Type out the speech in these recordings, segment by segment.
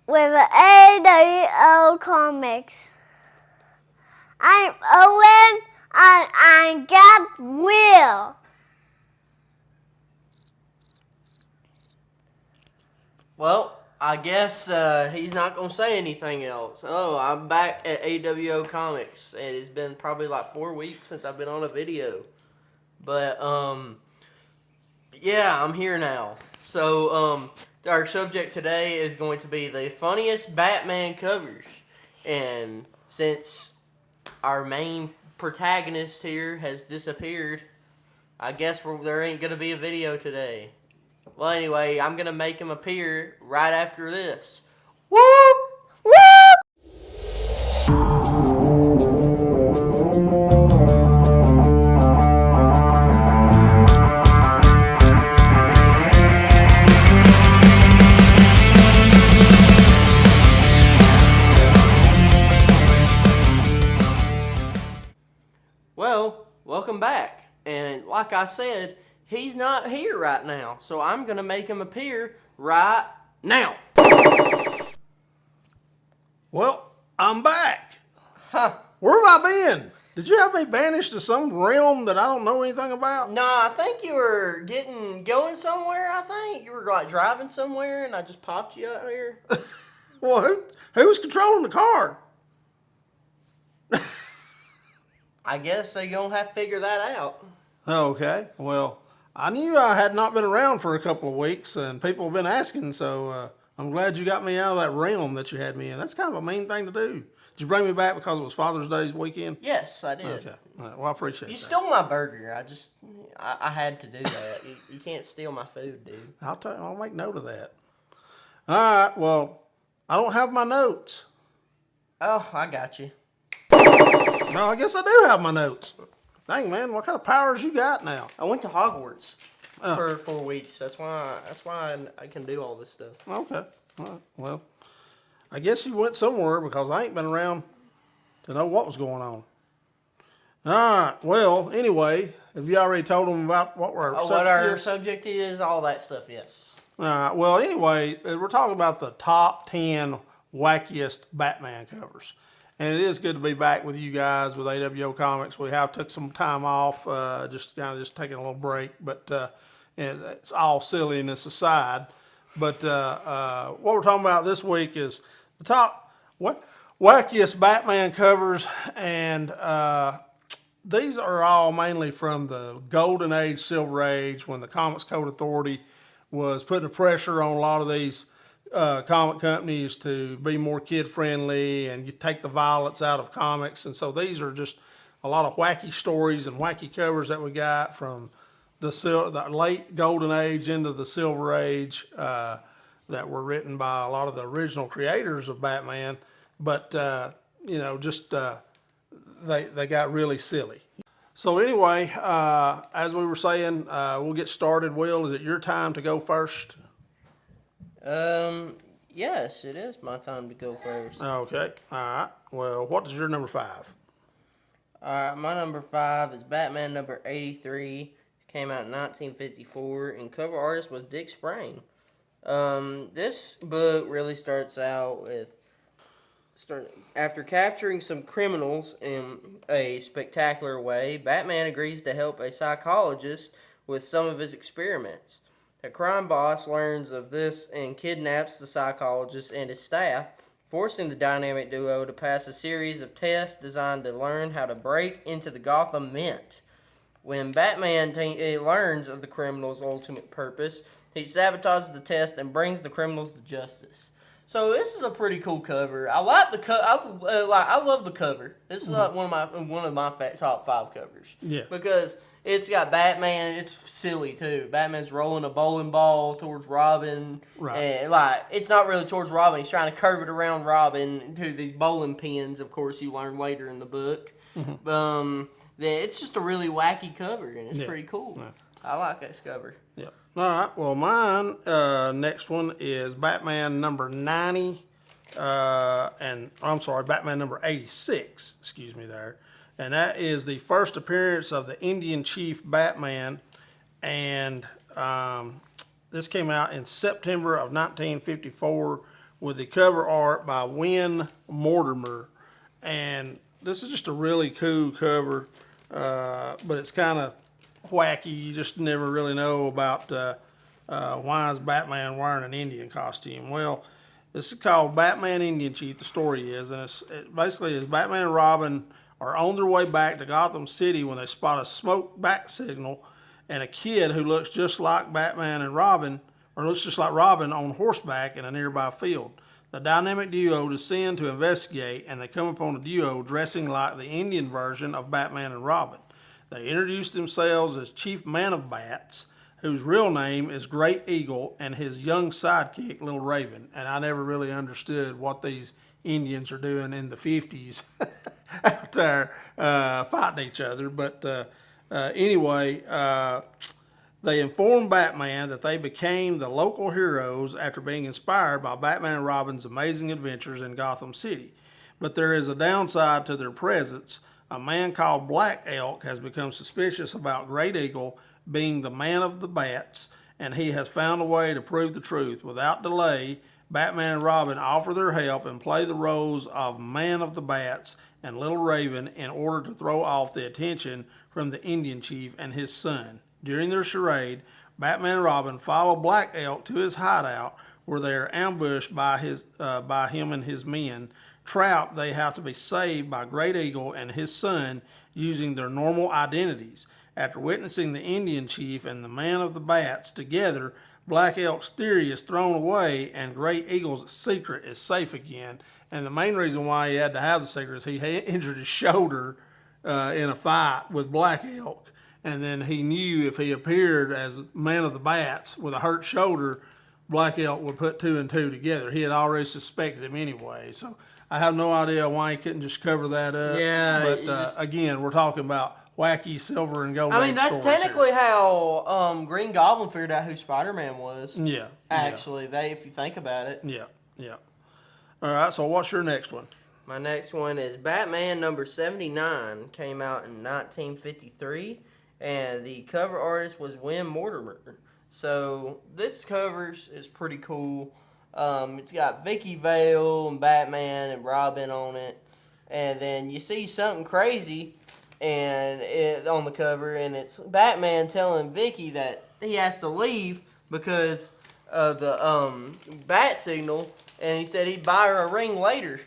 with AWO Comics. I'm Owen and I got Will. Well, I guess he's not going to say anything else. Oh, I'm back at AWO Comics, and it's been probably like 4 weeks since I've been on a video. But, yeah, I'm here now. So, our subject today is going to be the funniest Batman covers. And since our main protagonist here has disappeared, I guess there ain't going to be a video today. Well, anyway, I'm going to make him appear right after this. Whoop! Whoop! Well, welcome back. And like I said, he's not here right now, so I'm going to make him appear right now. Well, I'm back. Huh. Where have I been? Did you have me banished to some realm that I don't know anything about? No, I think you were going somewhere, I think. You were like driving somewhere and I just popped you out here. Well, who was controlling the car? I guess they're going to have to figure that out. Okay, well, I knew I had not been around for a couple of weeks and people have been asking, so I'm glad you got me out of that realm that you had me in. That's kind of a mean thing to do. Did you bring me back because it was Father's Day weekend? Yes, I did. Okay, all right, well, I appreciate You that. stole my burger. I had to do that. You can't steal my food, dude. I'll make note of that. All right, well, I don't have my notes. Oh, I got you. No, I guess I do have my notes. Dang, man, what kind of powers you got now? I went to Hogwarts for 4 weeks. That's why I can do all this stuff. Okay, all right, well, I guess you went somewhere because I ain't been around to know what was going on. All right, well, anyway, have you already told them about what our subject is? All that stuff, yes. All right, well, anyway, we're talking about the top 10 wackiest Batman covers. And it is good to be back with you guys with AWO Comics. We have took some time off, just taking a little break, but it's all silliness aside. But what we're talking about this week is the top wackiest Batman covers, and these are all mainly from the Golden Age, Silver Age, when the Comics Code Authority was putting the pressure on a lot of these comic companies to be more kid friendly and you take the violence out of comics. And so these are just a lot of wacky stories and wacky covers that we got from the late Golden Age into the Silver Age that were written by a lot of the original creators of Batman. But, they got really silly. So anyway, as we were saying, we'll get started. Will, is it your time to go first? Yes, it is my time to go first. Okay, all right. Well, what is your number 5? Alright, my number 5 is Batman number 83. Came out in 1954, and cover artist was Dick Sprang. This book really starts out with after capturing some criminals in a spectacular way, Batman agrees to help a psychologist with some of his experiments. A crime boss learns of this and kidnaps the psychologist and his staff, forcing the dynamic duo to pass a series of tests designed to learn how to break into the Gotham Mint. When Batman learns of the criminal's ultimate purpose, he sabotages the test and brings the criminals to justice. So this is a pretty cool cover. I like the I love the cover. This is like one of my top 5 covers. Yeah. Because it's got Batman. It's silly too. Batman's rolling a bowling ball towards Robin. Right. And it's not really towards Robin. He's trying to curve it around Robin to these bowling pins. Of course, you learn later in the book. Mm-hmm. It's just a really wacky cover, and it's pretty cool. Yeah. I like this cover. Yeah. All right. Well, mine next one is Batman number 90, and I'm sorry, Batman number 86. Excuse me there. And that is the first appearance of the Indian Chief Batman, and this came out in September of 1954 with the cover art by Win Mortimer. And this is just a really cool cover, but it's kind of wacky. You just never really know about why is Batman wearing an Indian costume. Well, this is called Batman Indian Chief, the story is, and it basically is Batman and Robin are on their way back to Gotham City when they spot a smoke back signal and a kid who looks just like Batman and Robin, or looks just like Robin on horseback in a nearby field. The dynamic duo descend to investigate, and they come upon a duo dressing like the Indian version of Batman and Robin. They introduce themselves as Chief Man of Bats, whose real name is Great Eagle, and his young sidekick, Little Raven. And I never really understood what these Indians are doing in the 50s out there fighting each other. But anyway, they inform Batman that they became the local heroes after being inspired by Batman and Robin's amazing adventures in Gotham City. But there is a downside to their presence. A man called Black Elk has become suspicious about Great Eagle being the man of the bats, and he has found a way to prove the truth. Without delay, Batman and Robin offer their help and play the roles of Man of the Bats and Little Raven in order to throw off the attention from the Indian Chief and his son. During their charade, Batman and Robin follow Black Elk to his hideout, where they are ambushed by him and his men. Trapped, they have to be saved by Great Eagle and his son using their normal identities. After witnessing the Indian Chief and the Man of the Bats together, Black Elk's theory is thrown away and Great Eagle's secret is safe again. And the main reason why he had to have the secret is he injured his shoulder in a fight with Black Elk. And then he knew if he appeared as Man of the Bats with a hurt shoulder, Black Elk would put two and two together. He had already suspected him anyway. So I have no idea why he couldn't just cover that up. Yeah. But again, we're talking about wacky silver and gold. I mean, that's technically how Green Goblin figured out who Spider-Man was. Yeah. Actually, if you think about it. Yeah. Yeah. All right. So what's your next one? My next one is Batman number 79. Came out in 1953, and the cover artist was Win Mortimer. So this cover is pretty cool. It's got Vicky Vale and Batman and Robin on it, and then you see something crazy on the cover, and it's Batman telling Vicky that he has to leave because of the bat signal, and he said he'd buy her a ring later.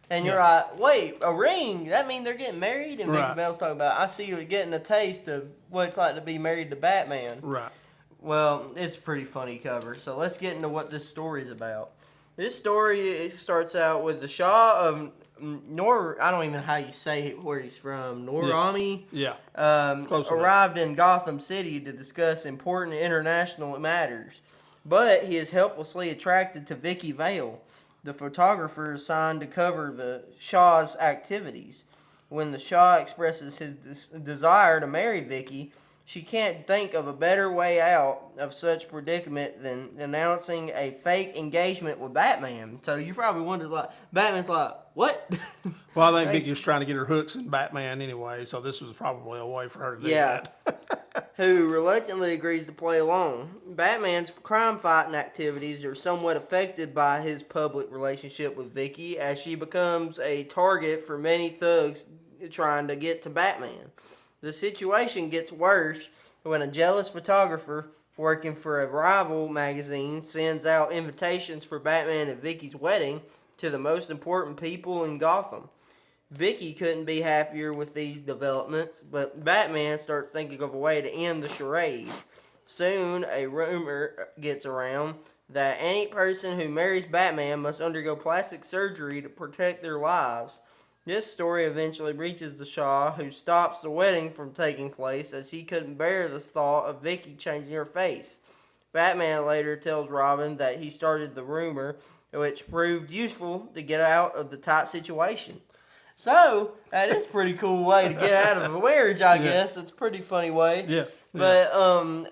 And you're like, wait, a ring? That means they're getting married? And Vicky Vale's talking about, I see you getting a taste of what it's like to be married to Batman. Right. Well, it's a pretty funny cover, so let's get into what this story is about. This story starts out with the Shah of I don't even know how you say where he's from, Norami. Yeah. Arrived in Gotham City to discuss important international matters, but he is helplessly attracted to Vicky Vale, the photographer assigned to cover the Shah's activities. When the Shah expresses his desire to marry Vicky, she can't think of a better way out of such predicament than announcing a fake engagement with Batman. So you probably wondered, like, Batman's like, what? Well, I think Vicky was trying to get her hooks in Batman anyway, so this was probably a way for her to do that. Who reluctantly agrees to play along. Batman's crime-fighting activities are somewhat affected by his public relationship with Vicky, as she becomes a target for many thugs trying to get to Batman. The situation gets worse when a jealous photographer working for a rival magazine sends out invitations for Batman and Vicky's wedding to the most important people in Gotham. Vicky couldn't be happier with these developments, but Batman starts thinking of a way to end the charade. Soon, a rumor gets around that any person who marries Batman must undergo plastic surgery to protect their lives. This story eventually reaches the Shah, who stops the wedding from taking place as he couldn't bear the thought of Vicky changing her face. Batman later tells Robin that he started the rumor, which proved useful to get out of the tight situation. So, that is a pretty cool way to get out of a marriage, I guess. It's a pretty funny way. Yeah. But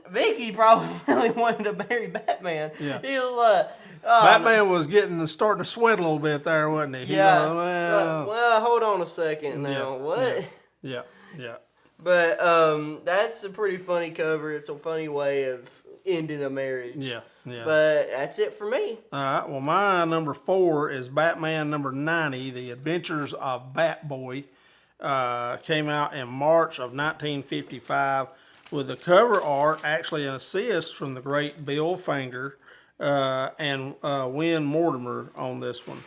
Vicky probably really wanted to marry Batman. Yeah. He was like, Batman was starting to sweat a little bit there, wasn't he? Yeah. Well, hold on a second now. Yeah. What? Yeah. Yeah. But that's a pretty funny cover. It's a funny way of ending a marriage. Yeah, yeah. But that's it for me. All right. Well, my number 4 is Batman number 90, The Adventures of Batboy. Came out in March of 1955 with the cover art, actually an assist from the great Bill Finger and Win Mortimer on this one.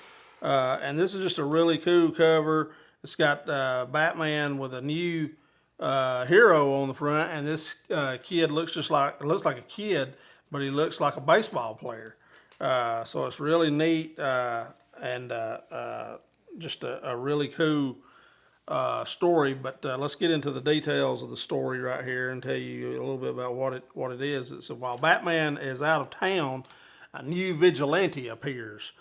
And this is just a really cool cover. It's got Batman with a new hero on the front, and this kid looks like a kid, but he looks like a baseball player. So it's really neat and just a really cool story. But let's get into the details of the story right here and tell you a little bit about what it is. It's while Batman is out of town, a new vigilante appears.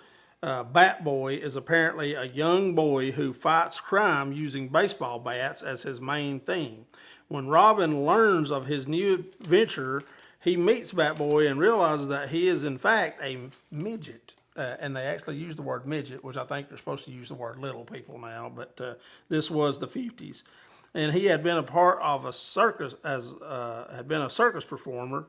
Batboy is apparently a young boy who fights crime using baseball bats as his main theme. When Robin learns of his new venture, he meets Batboy and realizes that he is in fact a midget. And they actually use the word midget, which I think they're supposed to use the word little people now, but this was the 50s. And he had been a part of a circus, had been a circus performer,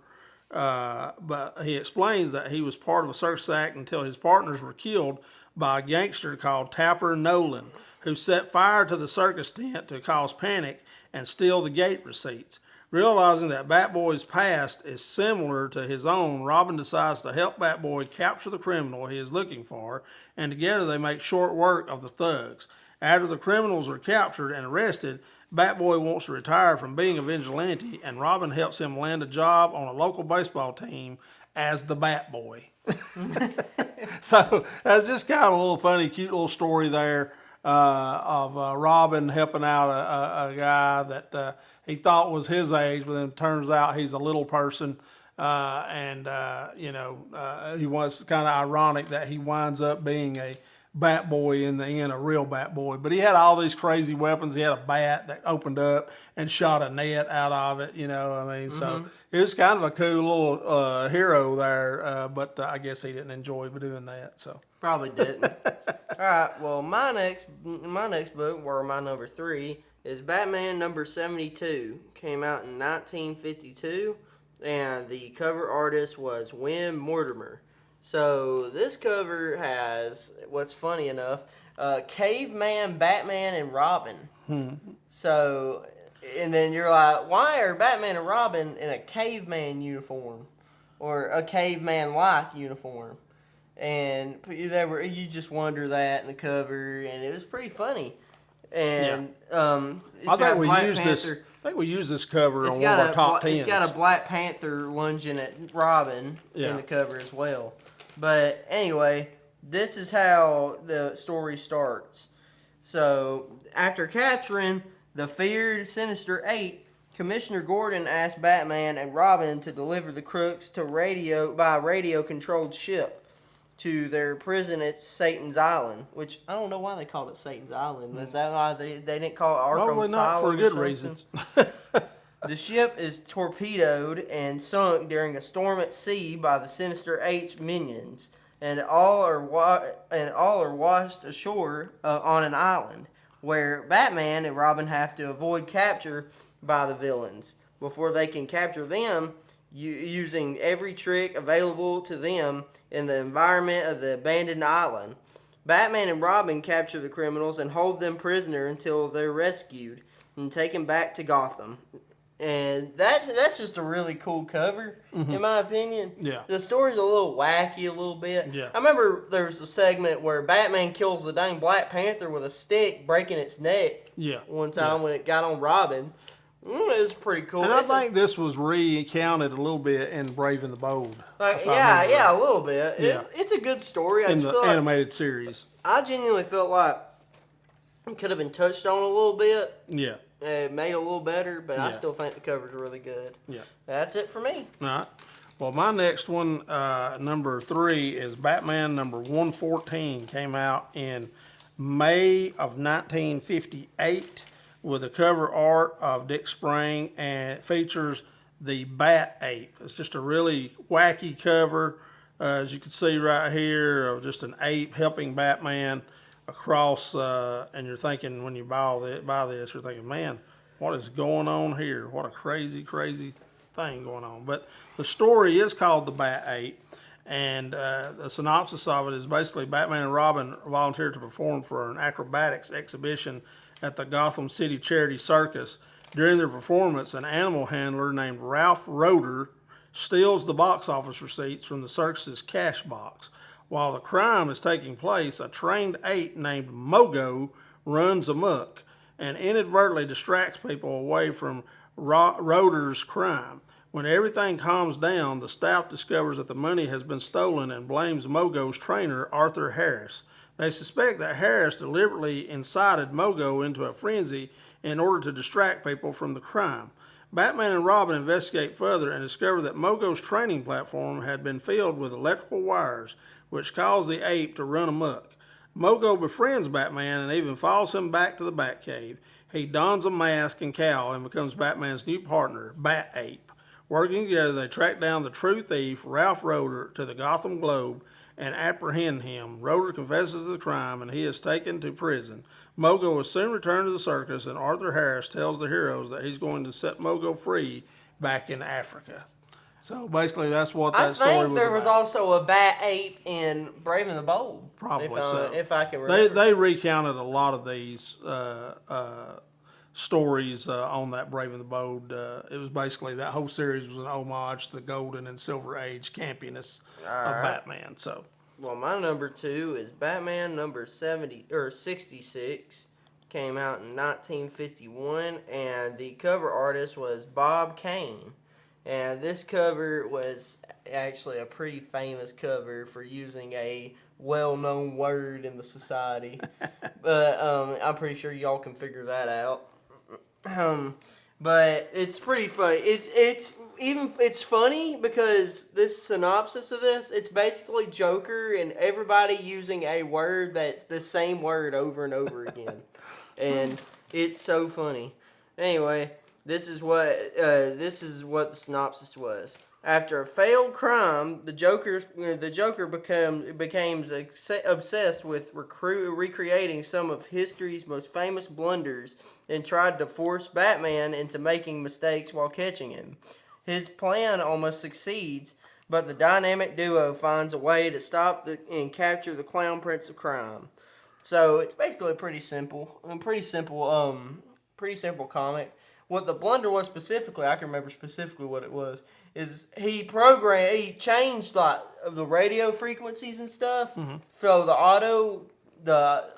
but he explains that he was part of a circus act until his partners were killed by a gangster called Tapper Nolan, who set fire to the circus tent to cause panic and steal the gate receipts. Realizing that Batboy's past is similar to his own, Robin decides to help Batboy capture the criminal he is looking for, and together they make short work of the thugs. After the criminals are captured and arrested, Batboy wants to retire from being a vigilante, and Robin helps him land a job on a local baseball team as the Batboy. So that's just kind of a little funny, cute little story there of Robin helping out a guy that he thought was his age, but then it turns out he's a little person. He was kind of ironic that he winds up being a bat boy in the end, a real bat boy. But he had all these crazy weapons. He had a bat that opened up and shot a net out of it, So it was kind of a cool little hero there, but I guess he didn't enjoy doing that. So probably didn't. All right. Well, my next book, or my number 3, is Batman number 72. Came out in 1952, and the cover artist was Win Mortimer. So this cover has, what's funny enough, Caveman, Batman, and Robin. So, and then you're like, why are Batman and Robin in a caveman uniform? Or a caveman-like uniform? And you just wonder that in the cover, and it was pretty funny. And I think we used this cover on one of our top 10s. It's got a Black Panther lunging at Robin in the cover as well. But anyway, this is how the story starts. So, after capturing the feared Sinister Eight, Commissioner Gordon asked Batman and Robin to deliver the crooks to by a radio-controlled ship to their prison at Satan's Island, which I don't know why they called it Satan's Island. Is that why they didn't call it Arkham Probably not for Asylum a good reason. The ship is torpedoed and sunk during a storm at sea by the Sinister Eight's minions, and all are washed ashore on an island, where Batman and Robin have to avoid capture by the villains before they can capture them, using every trick available to them in the environment of the abandoned island. Batman and Robin capture the criminals and hold them prisoner until they're rescued and taken back to Gotham. And that's just a really cool cover, in my opinion. Yeah. The story's a little wacky a little bit. Yeah. I remember there was a segment where Batman kills the dang Black Panther with a stick, breaking its neck. Yeah. One time when it got on Robin. It was pretty cool. And I think this was recounted a little bit in Brave and the Bold. A little bit. Yeah. It's a good story. In the animated series. I genuinely felt like it could have been touched on a little bit. Yeah. Made a little better, but I still think the cover's really good. Yeah. That's it for me. All right. Well, my next one, number 3, is Batman number 114. Came out in May of 1958 with a cover art of Dick Sprang, and it features the Bat Ape. It's just a really wacky cover, as you can see right here, of just an ape helping Batman across, and you're thinking when you buy this, you're thinking, man, what is going on here? What a crazy thing going on. But the story is called The Bat Ape. And the synopsis of it is basically Batman and Robin volunteered to perform for an acrobatics exhibition at the Gotham City Charity Circus. During their performance, an animal handler named Ralph Roeder steals the box office receipts from the circus's cash box. While the crime is taking place, a trained ape named Mogo runs amok and inadvertently distracts people away from Roeder's crime. When everything calms down, the staff discovers that the money has been stolen and blames Mogo's trainer, Arthur Harris. They suspect that Harris deliberately incited Mogo into a frenzy in order to distract people from the crime. Batman and Robin investigate further and discover that Mogo's training platform had been filled with electrical wires, which caused the ape to run amok. Mogo befriends Batman and even follows him back to the Batcave. He dons a mask and cowl and becomes Batman's new partner, Bat Ape. Working together, they track down the true thief, Ralph Roeder, to the Gotham Globe and apprehend him. Roeder confesses the crime and he is taken to prison. Mogo is soon returned to the circus, and Arthur Harris tells the heroes that he's going to set Mogo free back in Africa. So basically, that's what that story was about. I think there was also a Bat Ape in Brave and the Bold. Probably so. If I can remember. They recounted a lot of these stories on that Brave and the Bold. It was basically, that whole series was an homage to the golden and silver age campiness of Batman. So, well, my number 2 is Batman number 66. Came out in 1951, and the cover artist was Bob Kane. And this cover was actually a pretty famous cover for using a well-known word in the society. But I'm pretty sure y'all can figure that out. But it's pretty funny. It's funny because this synopsis of this, it's basically Joker and everybody using a word, the same word over and over again. And it's so funny. Anyway, this is what the synopsis was. After a failed crime, the Joker became obsessed with recreating some of history's most famous blunders and tried to force Batman into making mistakes while catching him. His plan almost succeeds, but the dynamic duo finds a way to stop and capture the Clown Prince of Crime. So it's basically pretty simple comic. What the blunder was specifically, I can remember specifically what it was, is he changed like the radio frequencies and stuff. Mm-hmm. So the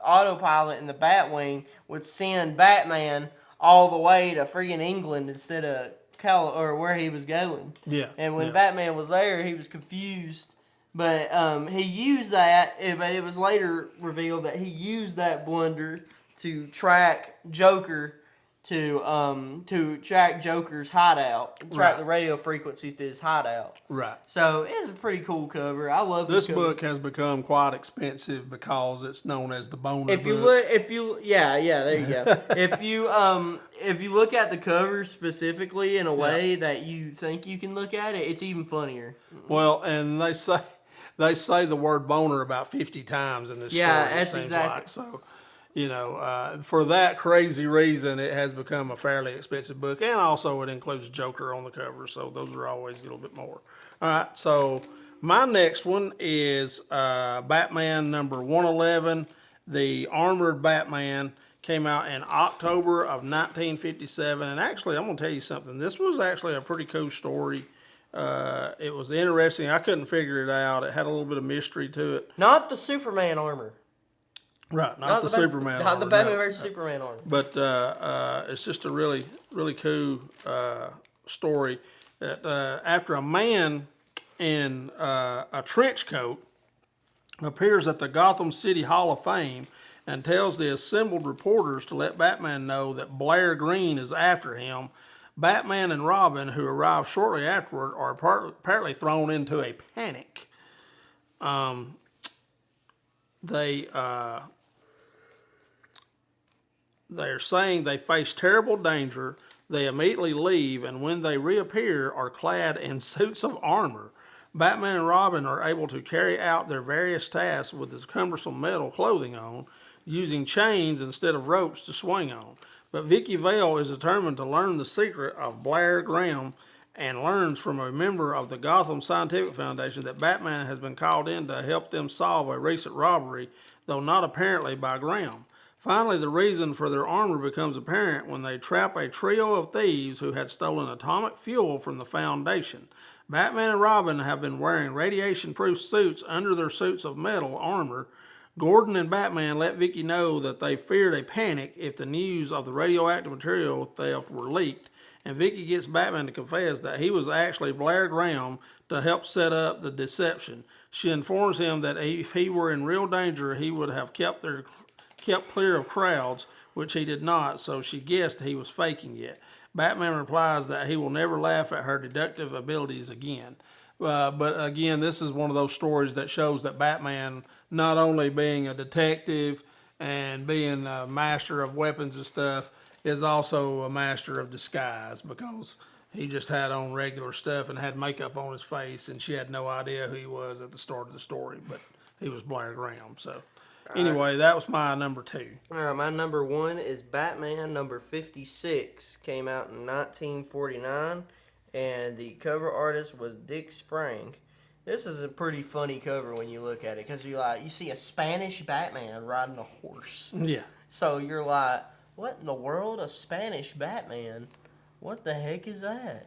autopilot in the Batwing would send Batman all the way to freaking England instead of or where he was going. Yeah. And when Batman was there, he was confused. But he used that, but it was later revealed that he used that blunder to track Joker to track Joker's hideout, track the radio frequencies to his hideout. Right. So it's a pretty cool cover. I love this cover. Book has become quite expensive because it's known as the Boner book. There you go. if you look at the cover specifically in a way that you think you can look at it, it's even funnier. Well, and they say the word boner about 50 times in this story. Yeah, that's exactly. Like. So, for that crazy reason, it has become a fairly expensive book. And also it includes Joker on the cover, so those are always a little bit more. All right, so my next one is Batman number 111, The Armored Batman. Came out in October of 1957. And actually, I'm going to tell you something. This was actually a pretty cool story. It was interesting. I couldn't figure it out. It had a little bit of mystery to it. Not the Superman armor. Right, not the Superman not armor. The Batman versus Superman armor. But it's just a really, really cool story. That after a man in a trench coat appears at the Gotham City Hall of Fame and tells the assembled reporters to let Batman know that Blair Green is after him, Batman and Robin, who arrive shortly afterward, are apparently thrown into a panic. They're saying they face terrible danger. They immediately leave, and when they reappear, are clad in suits of armor. Batman and Robin are able to carry out their various tasks with this cumbersome metal clothing on, using chains instead of ropes to swing on. But Vicky Vale is determined to learn the secret of Blair Graham and learns from a member of the Gotham Scientific Foundation that Batman has been called in to help them solve a recent robbery, though not apparently by Graham. Finally, the reason for their armor becomes apparent when they trap a trio of thieves who had stolen atomic fuel from the Foundation. Batman and Robin have been wearing radiation-proof suits under their suits of metal armor. Gordon and Batman let Vicky know that they feared a panic if the news of the radioactive material theft were leaked, and Vicky gets Batman to confess that he was actually Blair Graham to help set up the deception. She informs him that if he were in real danger, he would have kept clear of crowds, which he did not, so she guessed he was faking it. Batman replies that he will never laugh at her deductive abilities again. But again, this is one of those stories that shows that Batman, not only being a detective and being a master of weapons and stuff, is also a master of disguise, because he just had on regular stuff and had makeup on his face, and she had no idea who he was at the start of the story, but he was Blair Graham. So anyway, that was my number 2. All right, my number 1 is Batman number 56. Came out in 1949, and the cover artist was Dick Sprang. This is a pretty funny cover when you look at it, because you see a Spanish Batman riding a horse. Yeah. So you're like, what in the world? A Spanish Batman? What the heck is that?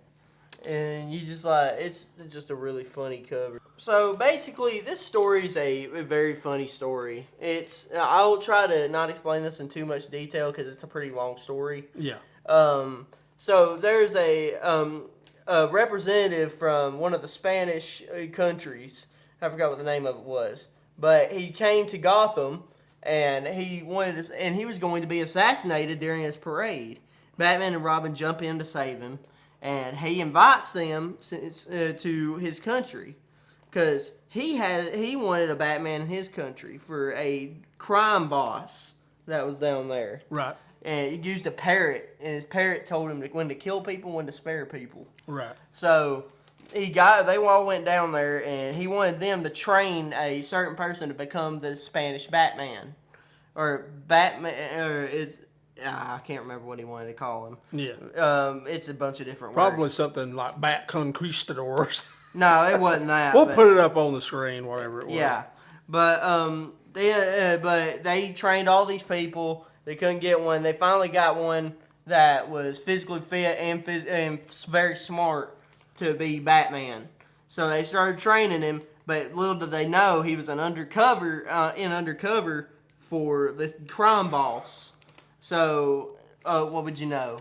And you just it's just a really funny cover. So basically, this story is a very funny story. I'll try to not explain this in too much detail because it's a pretty long story. Yeah. So there's a representative from one of the Spanish countries. I forgot what the name of it was, but he came to Gotham, and he was going to be assassinated during his parade. Batman and Robin jump in to save him, and he invites them to his country because he wanted a Batman in his country for a crime boss that was down there. Right. And he used a parrot, and his parrot told him when to kill people, when to spare people. Right. So they all went down there, and he wanted them to train a certain person to become the Spanish Batman, or Batman, or I can't remember what he wanted to call him. Yeah. It's a bunch of different Probably words. something like Bat Conquistadors. No, it wasn't that. We'll put it up on the screen, whatever it was. Yeah, but they trained all these people. They couldn't get one. They finally got one that was physically fit and very smart to be Batman. So they started training him, but little did they know he was an undercover for this crime boss. So what would you know?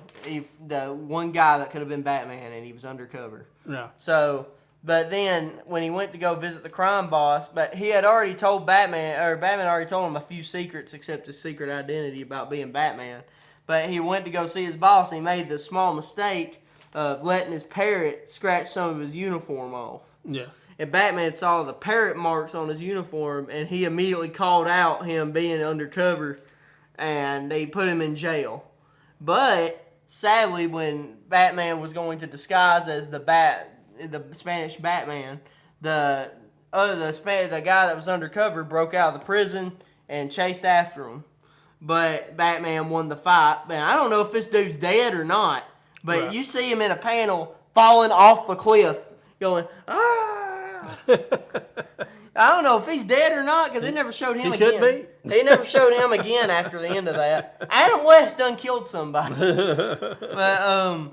The one guy that could have been Batman, and he was undercover. Yeah. So, but then when he went to go visit the crime boss, but he had already told Batman already told him a few secrets except his secret identity about being Batman. But he went to go see his boss, and he made the small mistake of letting his parrot scratch some of his uniform off. Yeah. And Batman saw the parrot marks on his uniform, and he immediately called out him being undercover, and they put him in jail. But sadly, when Batman was going to disguise as the Spanish Batman, the guy that was undercover broke out of the prison and chased after him. But Batman won the fight. Man, I don't know if this dude's dead or not, but right. You see him in a panel falling off the cliff, going, ah! I don't know if he's dead or not, because they never showed him again. He could be. They never showed him again after the end of that. Adam West done killed somebody. But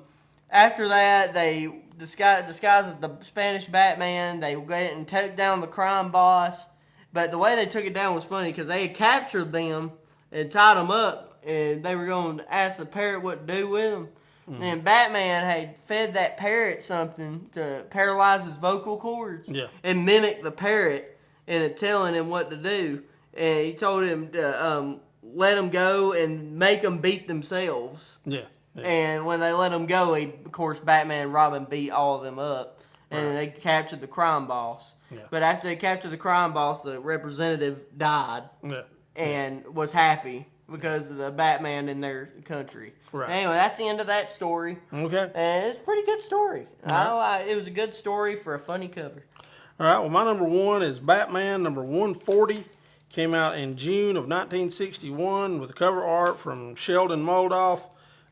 after that, they disguised as the Spanish Batman. They went and took down the crime boss. But the way they took it down was funny, because they had captured them and tied them up, and they were going to ask the parrot what to do with them. Mm. And Batman had fed that parrot something to paralyze his vocal cords and mimic the parrot and telling him what to do. And he told him to let them go and make them beat themselves. Yeah. And when they let them go, of course, Batman and Robin beat all of them up. And they captured the crime boss. Yeah. But after they captured the crime boss, the representative died and was happy because of the Batman in their country. Right. Anyway, that's the end of that story. Okay. And it's a pretty good story. Right. It was a good story for a funny cover. All right. Well, my number 1 is Batman number 140. Came out in June of 1961 with cover art from Sheldon Moldoff.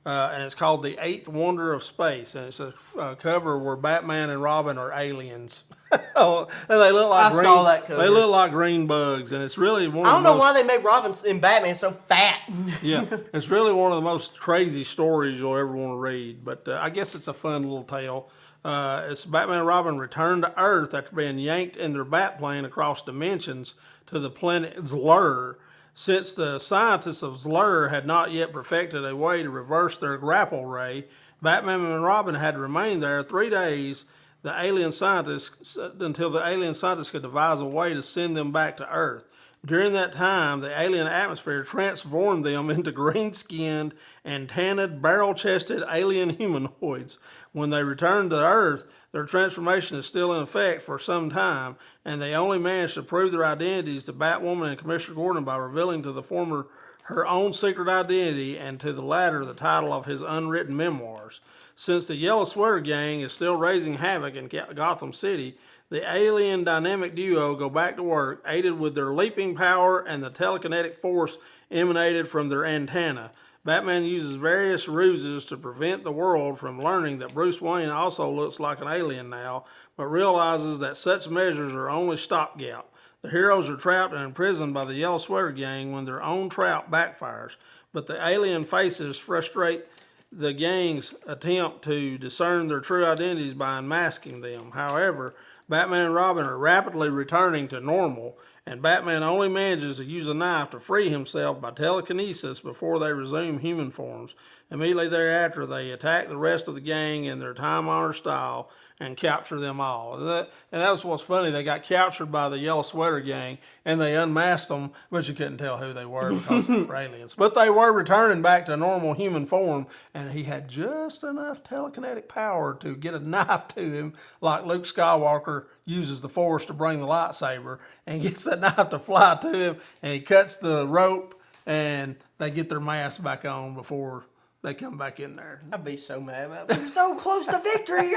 and it's called The Eighth Wonder of Space, and it's a cover where Batman and Robin are aliens. And they look like I saw that cover. They look like green bugs, and it's really one I of don't the know most, why they made Robin and Batman so fat. yeah, it's really one of the most crazy stories you'll ever want to read. But I guess it's a fun little tale. It's Batman and Robin return to Earth after being yanked in their Batplane across dimensions to the planet Zlur. Since the scientists of Zlur had not yet perfected a way to reverse their grapple ray, Batman and Robin had to remain there 3 days until the alien scientists could devise a way to send them back to Earth. During that time, the alien atmosphere transformed them into green-skinned and tanned, barrel-chested alien humanoids. When they returned to Earth, their transformation is still in effect for some time, and they only managed to prove their identities to Batwoman and Commissioner Gordon by revealing to the former her own secret identity and to the latter the title of his unwritten memoirs. Since the Yellow Sweater Gang is still raising havoc in Gotham City, the alien dynamic duo go back to work, aided with their leaping power and the telekinetic force emanated from their antenna. Batman uses various ruses to prevent the world from learning that Bruce Wayne also looks like an alien now, but realizes that such measures are only stopgap. The heroes are trapped and imprisoned by the Yellow Sweater Gang when their own trap backfires, but the alien faces frustrate the gang's attempt to discern their true identities by unmasking them. However, Batman and Robin are rapidly returning to normal, and Batman only manages to use a knife to free himself by telekinesis before they resume human forms. Immediately thereafter, they attack the rest of the gang in their time-honored style and capture them all. And that was what's funny. They got captured by the Yellow Sweater Gang, and they unmasked them, but you couldn't tell who they were because they were aliens. But they were returning back to normal human form, and he had just enough telekinetic power to get a knife to him, like Luke Skywalker uses the Force to bring the lightsaber, and gets that knife to fly to him, and he cuts the rope, and they get their mask back on before they come back in there. I'd be so mad about it. We're so close to victory.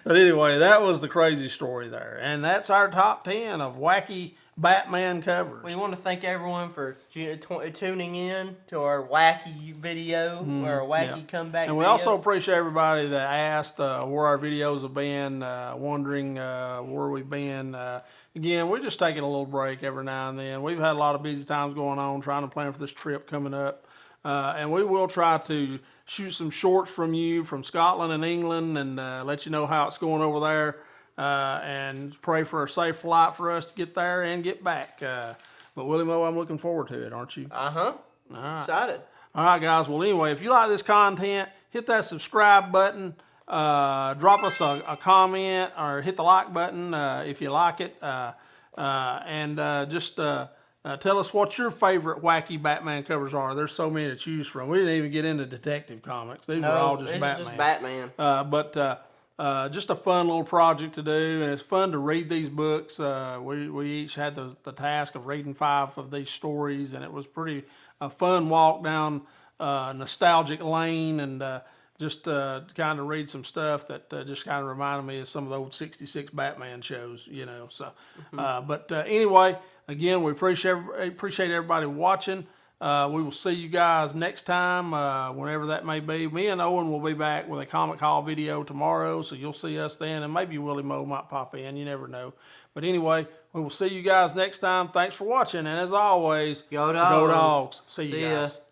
But anyway, that was the crazy story there. And that's our top 10 of wacky Batman covers. We want to thank everyone for tuning in to our wacky video, or our wacky comeback And we video. also appreciate everybody that asked where our videos have been, wondering where we've been. Again, we're just taking a little break every now and then. We've had a lot of busy times going on, trying to plan for this trip coming up. And we will try to shoot some shorts from you from Scotland and England and let you know how it's going over there. And pray for a safe flight for us to get there and get back. But Willie Mo, I'm looking forward to it, aren't you? Uh-huh. All right. Excited. All right, guys. Well, anyway, if you like this content, hit that subscribe button. Drop us a comment or hit the like button if you like it. And just tell us what your favorite wacky Batman covers are. There's so many to choose from. We didn't even get into Detective Comics. These are all just Batman. Just Batman. But just a fun little project to do, and it's fun to read these books. We each had the task of reading 5 of these stories, and it was pretty a fun walk down nostalgic lane and just kind of read some stuff that just kind of reminded me of some of the old 66 Batman shows, you know. So, but anyway, again, we appreciate everybody watching. We will see you guys next time, whenever that may be. Me and Owen will be back with a Comic Haul video tomorrow, so you'll see us then, and maybe Willie Mo might pop in. You never know. But anyway, we will see you guys next time. Thanks for watching, and as always, Go Dogs. Go Dogs. See you guys. Ya.